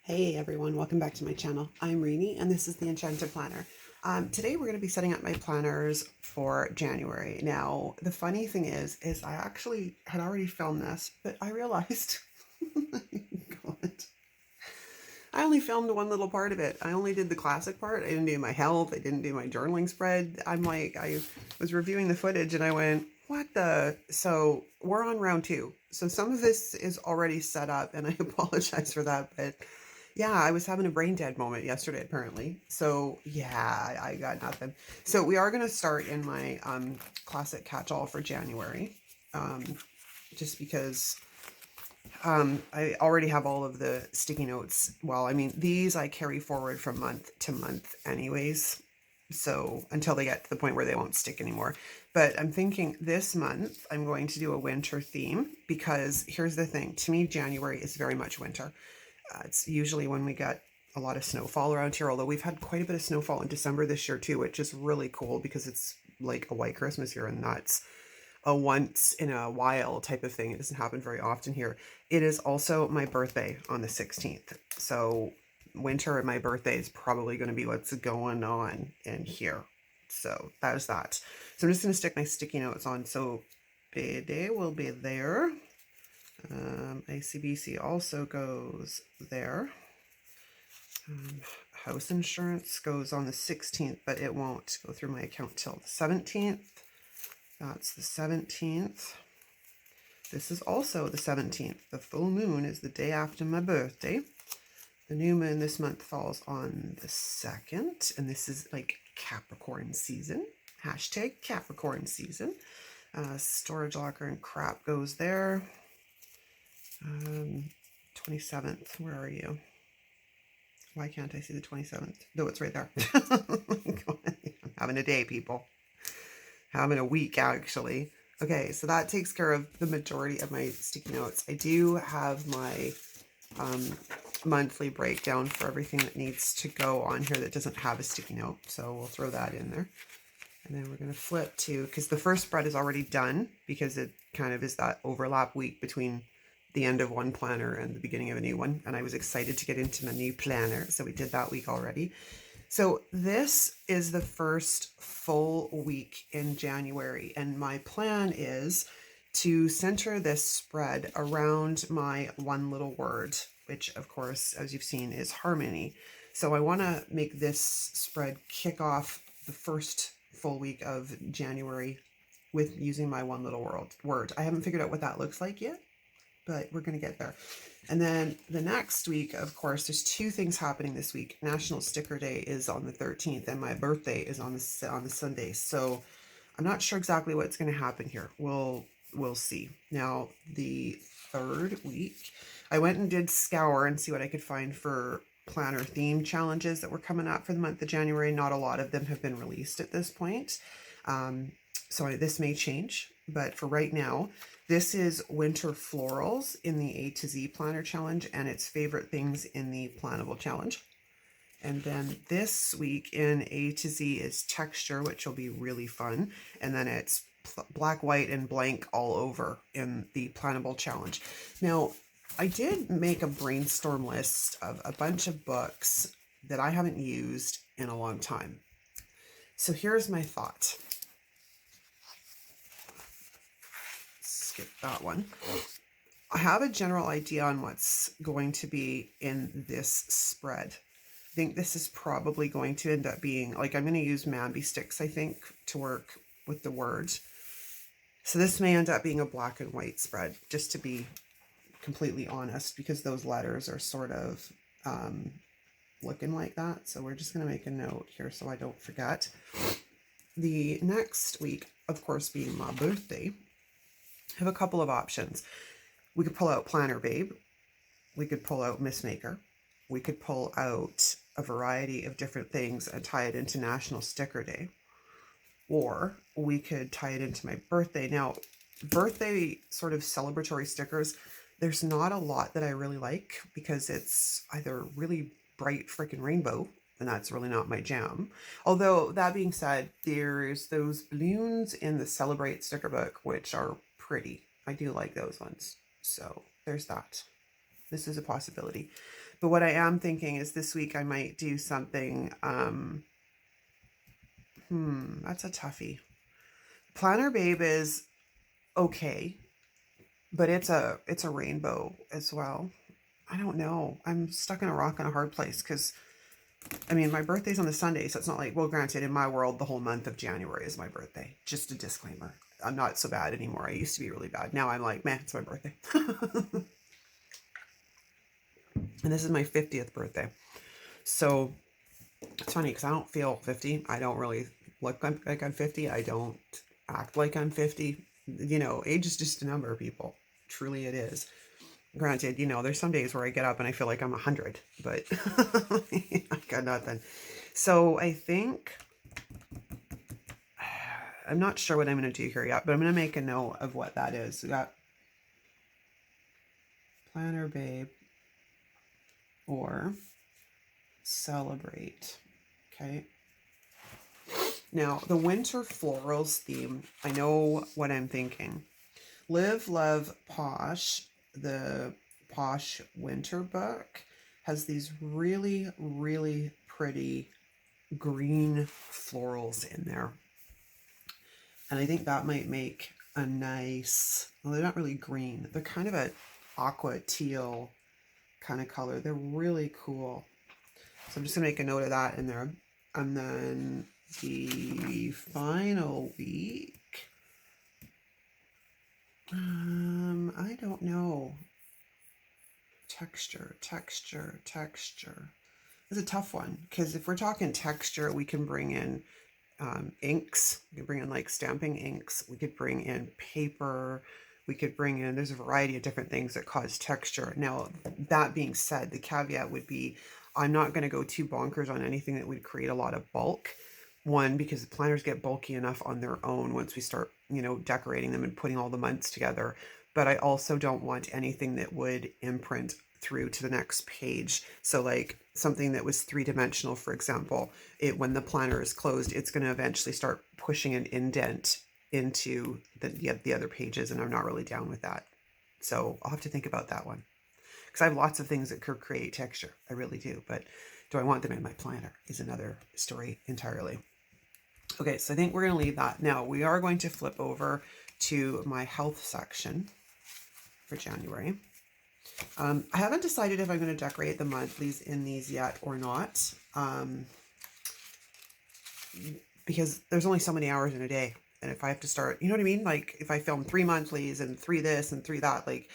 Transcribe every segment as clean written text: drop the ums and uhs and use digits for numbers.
Hey everyone, welcome back to my channel. I'm Reenie and this is the Enchanted Planner. Today we're going to be setting up my planners for January. Now, the funny thing is I actually had already filmed this, but I realized, God, I only filmed one little part of it. I only did the classic part. I didn't do my health. I didn't do my journaling spread. I was reviewing the footage and I went, what the? So we're on round two. So some of this is already set up and I apologize for that. But yeah, I was having a brain dead moment yesterday, apparently. So yeah, I got nothing. So we are going to start in my classic catch-all for January. Um, just because I already have all of the sticky notes. Well, I mean, these I carry forward from month to month anyways. So until they get to the point where they won't stick anymore. But I'm thinking this month I'm going to do a winter theme because here's the thing. To me, January is very much winter. It's usually when we get a lot of snowfall around here, although we've had quite a bit of snowfall in December this year too, which is really cool because it's like a white Christmas here and that's a once in a while type of thing. It doesn't happen very often here. It is also my birthday on the 16th. So winter and my birthday is probably going to be what's going on in here. So that is that. So I'm just going to stick my sticky notes on. So birthday will be there. ICBC also goes there. House insurance goes on the 16th, but it won't go through my account till the 17th. That's the 17th. This is also the 17th. The full moon is the day after my birthday. The new moon this month falls on the 2nd, and this is like Capricorn season. Hashtag Capricorn season. Storage locker and crap goes there. 27th, where are you? Why can't I see the 27th? No, it's right there. I'm having a day, people. Having a week, actually. Okay, so that takes care of the majority of my sticky notes. I do have my monthly breakdown for everything that needs to go on here that doesn't have a sticky note. So we'll throw that in there. And then we're going to flip to, because the first spread is already done, because it kind of is that overlap week between the end of one planner and the beginning of a new one. And I was excited to get into my new planner. So we did that week already. So this is the first full week in January. And my plan is to center this spread around my one little word, which of course, as you've seen, is harmony. So I want to make this spread kick off the first full week of January with using my one little word. I haven't figured out what that looks like yet, but we're going to get there. And then the next week, of course, there's two things happening this week. National Sticker Day is on the 13th, and my birthday is on the Sunday. So I'm not sure exactly what's going to happen here. We'll see. Now, the third week, I went and did scour and see what I could find for planner theme challenges that were coming up for the month of January. Not a lot of them have been released at this point. So this may change, but for right now, this is Winter Florals in the A to Z Planner Challenge and its favorite things in the Plannable Challenge. And then this week in A to Z is Texture, which will be really fun. And then it's black, white, and blank all over in the Plannable Challenge. Now, I did make a brainstorm list of a bunch of books that I haven't used in a long time. So here's my thought. Skip that one. I have a general idea on what's going to be in this spread. I think this is probably going to end up being, like, I'm going to use Mambi sticks, I think, to work with the words. So this may end up being a black and white spread, just to be completely honest, because those letters are sort of looking like that. So we're just going to make a note here so I don't forget. The next week, of course, being my birthday, I have a couple of options. We could pull out Planner Babe. We could pull out Miss Maker. We could pull out a variety of different things and tie it into National Sticker Day. Or we could tie it into my birthday. Now, birthday sort of celebratory stickers, there's not a lot that I really like because it's either really bright freaking rainbow, and that's really not my jam. Although, that being said, there's those balloons in the Celebrate sticker book, which are pretty. I do like those ones. So there's that. This is a possibility. But what I am thinking is this week I might do something, that's a toughie. Planner Babe is okay, but it's a rainbow as well. I don't know. I'm stuck in a rock and a hard place because, I mean, my birthday's on the Sunday, so it's not like, well, granted, in my world, the whole month of January is my birthday. Just a disclaimer. I'm not so bad anymore. I used to be really bad. Now I'm like, man, it's my birthday. And this is my 50th birthday. So it's funny because I don't feel 50. I don't really look like I'm 50. I don't act like I'm 50. You know, age is just a number, people. Truly it is. Granted, you know, there's some days where I get up and I feel like I'm 100, but I got nothing. So I think, I'm not sure what I'm going to do here yet, but I'm going to make a note of what that is. We got Planner Babe or Celebrate. Okay. Now, the winter florals theme, I know what I'm thinking. Live, Love, Posh, the Posh Winter book, has these really, really pretty green florals in there. And I think that might make a nice, well, they're not really green. They're kind of a aqua teal kind of color. They're really cool. So I'm just gonna make a note of that in there. And then the final week, I don't know. Texture. It's a tough one because if we're talking texture, we can bring in inks. We could bring in like stamping inks. We could bring in paper. We could bring in, there's a variety of different things that cause texture. Now, that being said, the caveat would be, I'm not going to go too bonkers on anything that would create a lot of bulk. One, because the planners get bulky enough on their own once we start, you know, decorating them and putting all the months together. But I also don't want anything that would imprint through to the next page. So like something that was three-dimensional, for example, when the planner is closed, it's going to eventually start pushing an indent into the other pages, and I'm not really down with that. So I'll have to think about that one. Because I have lots of things that could create texture. I really do. But do I want them in my planner is another story entirely. Okay, so I think we're going to leave that. Now, we are going to flip over to my health section for January. I haven't decided if I'm going to decorate the monthlies in these yet or not. Because there's only so many hours in a day. And if I have to start, you know what I mean? Like if I film 3 monthlies and 3 this and 3 that, like,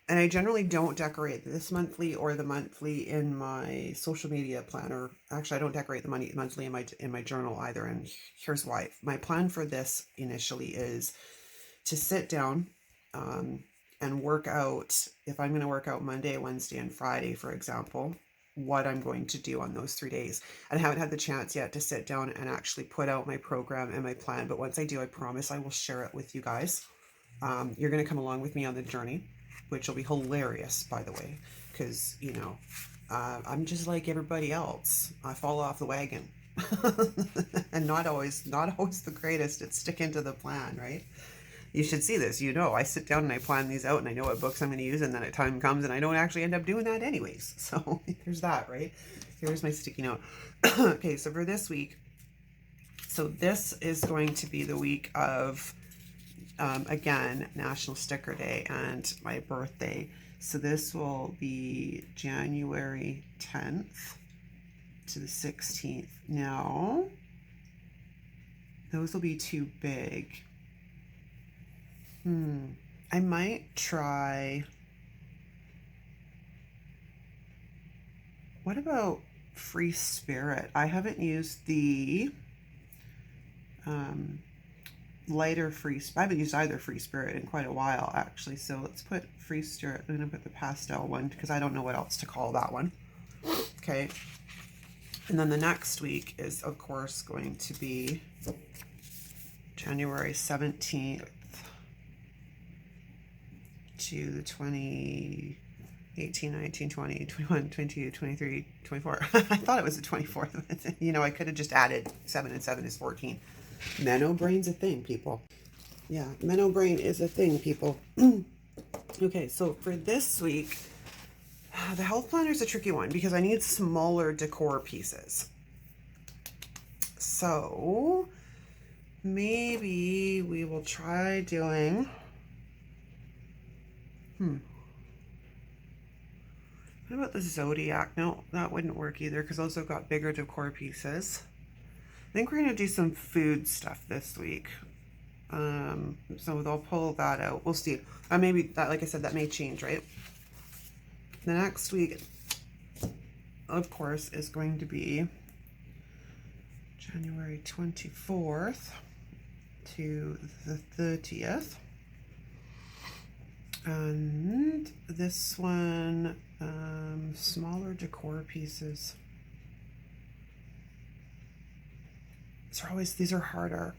and I generally don't decorate this monthly or the monthly in my social media planner. Actually, I don't decorate the monthly in my journal either. And here's why. My plan for this initially is to sit down and work out, if I'm going to work out Monday, Wednesday, and Friday, for example, what I'm going to do on those 3 days. I haven't had the chance yet to sit down and actually put out my program and my plan. But once I do, I promise I will share it with you guys. You're going to come along with me on the journey, which will be hilarious, by the way, because, you know, I'm just like everybody else. I fall off the wagon and not always the greatest at sticking to the plan, right? You should see this. You know, I sit down and I plan these out and I know what books I'm going to use, and then a time comes and I don't actually end up doing that anyways. So there's that, right? Here's my sticky note. Okay, so for this week, so this is going to be the week of, again, National Sticker Day and my birthday. So this will be January 10th to the 16th. Now, those will be too big. I might try, what about Free Spirit? I haven't used the lighter I haven't used either Free Spirit in quite a while, actually. So let's put Free Spirit. I'm going to put the pastel one because I don't know what else to call that one. Okay. And then the next week is, of course, going to be January 17th to the 20, 18, 19, 20, 21, 22, 23, 24. I thought it was the 24th. You know, I could have just added 7 and 7 is 14. Menno brain's a thing, people. Yeah, Menno brain is a thing, people. Okay, so for this week, The health planner is a tricky one because I need smaller decor pieces. So maybe we will try doing, what about the zodiac? No, that wouldn't work either because those have got bigger decor pieces. I think we're gonna do some food stuff this week. So they'll pull that out. We'll see. Maybe that, like I said, that may change, right? The next week, of course, is going to be January 24th to the 30th. And this one, smaller decor pieces. These are harder.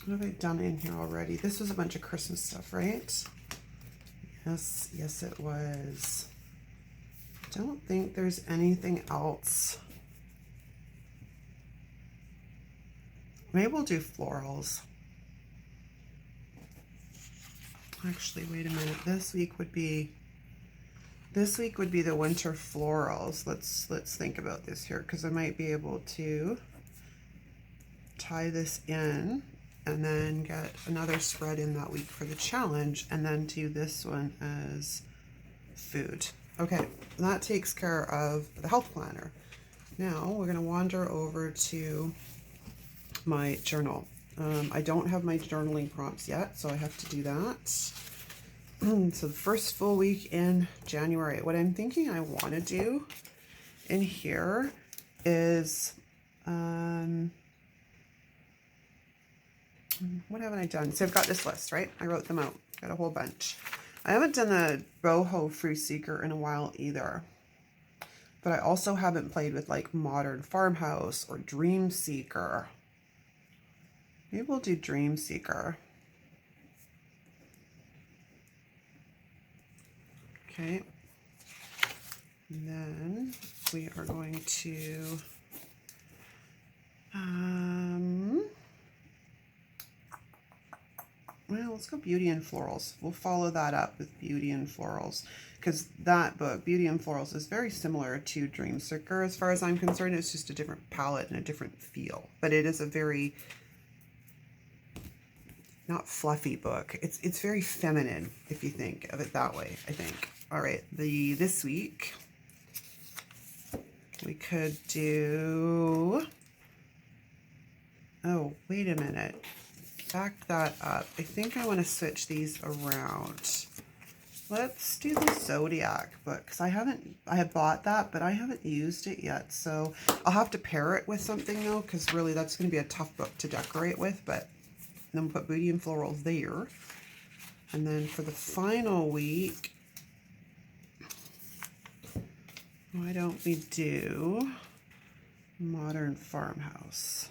What have I done in here already? This was a bunch of Christmas stuff, right? Yes, it was. I don't think there's anything else. Maybe we'll do florals. Actually, wait a minute. This week would be the winter florals. Let's think about this here because I might be able to tie this in and then get another spread in that week for the challenge and then do this one as food. Okay, that takes care of the health planner. Now we're going to wander over to my journal. I don't have my journaling prompts yet, so I have to do that. So the first full week in January, what I'm thinking I want to do in here is, what haven't I done? So I've got this list, right? I wrote them out, got a whole bunch. I haven't done a boho fruit seeker in a while either, but I also haven't played with like modern farmhouse or dream seeker. Maybe we'll do dream seeker. Okay, and then we are going to, well, let's go Beauty and Florals. We'll follow that up with Beauty and Florals because that book, Beauty and Florals, is very similar to Dream Seeker as far as I'm concerned. It's just a different palette and a different feel, but it is a very, not fluffy book. It's very feminine if you think of it that way, I think. All right, this week we could do, oh, wait a minute. Back that up. I think I want to switch these around. Let's do the Zodiac book because I had bought that, but I haven't used it yet. So I'll have to pair it with something though, because really that's going to be a tough book to decorate with, but then we'll put Beauty and Florals there. And then for the final week, why don't we do Modern Farmhouse?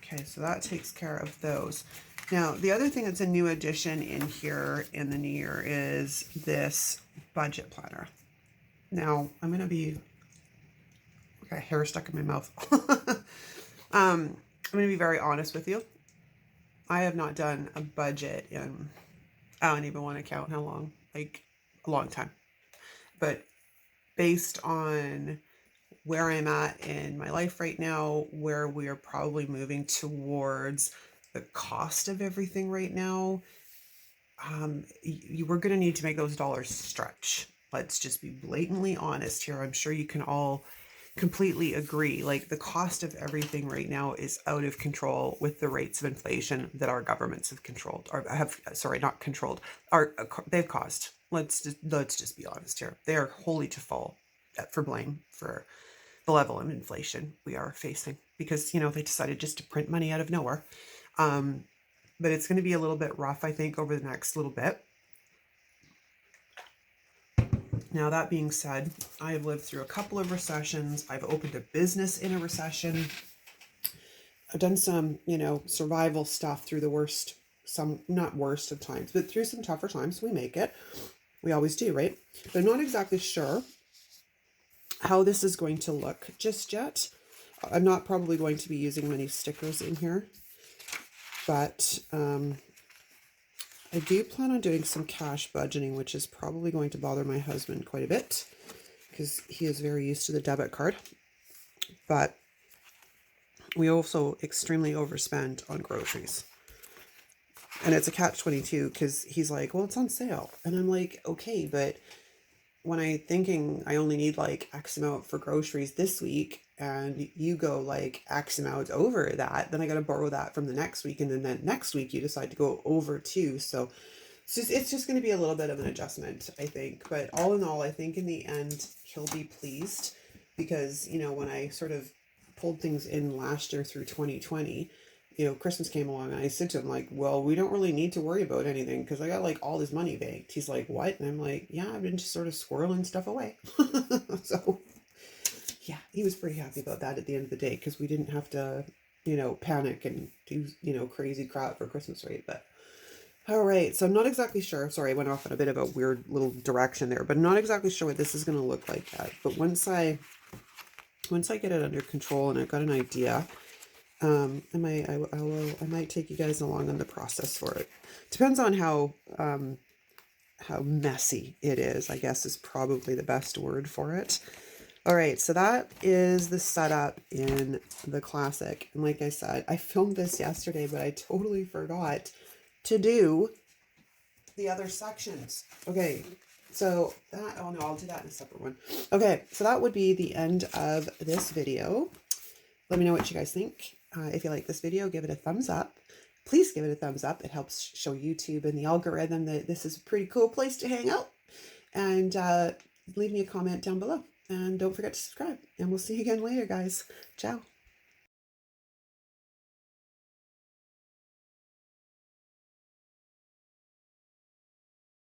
Okay, so that takes care of those. Now, the other thing that's a new addition in here in the new year is this budget planner. Now, I'm going to be, I got hair stuck in my mouth. I'm going to be very honest with you. I have not done a budget in, I don't even want to count how long, like a long time. But based on where I'm at in my life right now, where we are probably moving towards the cost of everything right now, we're going to need to make those dollars stretch. Let's just be blatantly honest here. I'm sure you can all completely agree. Like the cost of everything right now is out of control with the rates of inflation that our governments have controlled, or not controlled, they've caused. Let's just be honest here. They are wholly to fall for blame for the level of inflation we are facing because, they decided just to print money out of nowhere. But it's going to be a little bit rough, I think, over the next little bit. Now, that being said, I have lived through a couple of recessions. I've opened a business in a recession. I've done some, survival stuff through the worst, some not worst of times, but through some tougher times. We make it. We always do, right? But I'm not exactly sure how this is going to look just yet. I'm not probably going to be using many stickers in here, but I do plan on doing some cash budgeting, which is probably going to bother my husband quite a bit because he is very used to the debit card. But we also extremely overspend on groceries. And it's a catch-22 because he's like, well, it's on sale. And I'm like, okay, but when I'm thinking I only need like X amount for groceries this week and you go like X amount over that, then I got to borrow that from the next week. And then that next week you decide to go over too. So it's just going to be a little bit of an adjustment, I think. But all in all, I think in the end, he'll be pleased because, you know, when I sort of pulled things in last year through 2020, you know, Christmas came along and I said to him, like, well, we don't really need to worry about anything because I got like all this money banked. He's like, what? And I'm like, yeah, I've been just sort of squirreling stuff away. So, yeah, he was pretty happy about that at the end of the day because we didn't have to, you know, panic and do, you know, crazy crap for Christmas, right? But all right, so I'm not exactly sure. Sorry, I went off in a bit of a weird little direction there, but I'm not exactly sure what this is going to look like yet. But once I get it under control and I've got an idea, I might take you guys along on the process for it. Depends on how messy it is, I guess is probably the best word for it. All right, so that is the setup in the classic. And like I said, I filmed this yesterday, but I totally forgot to do the other sections. Okay, so that, oh no, I'll do that in a separate one. Okay, so that would be the end of this video. Let me know what you guys think. If you like this video, give it a thumbs up. Please give it a thumbs up. It helps show YouTube and the algorithm that this is a pretty cool place to hang out. And leave me a comment down below. And don't forget to subscribe. And we'll see you again later, guys. Ciao.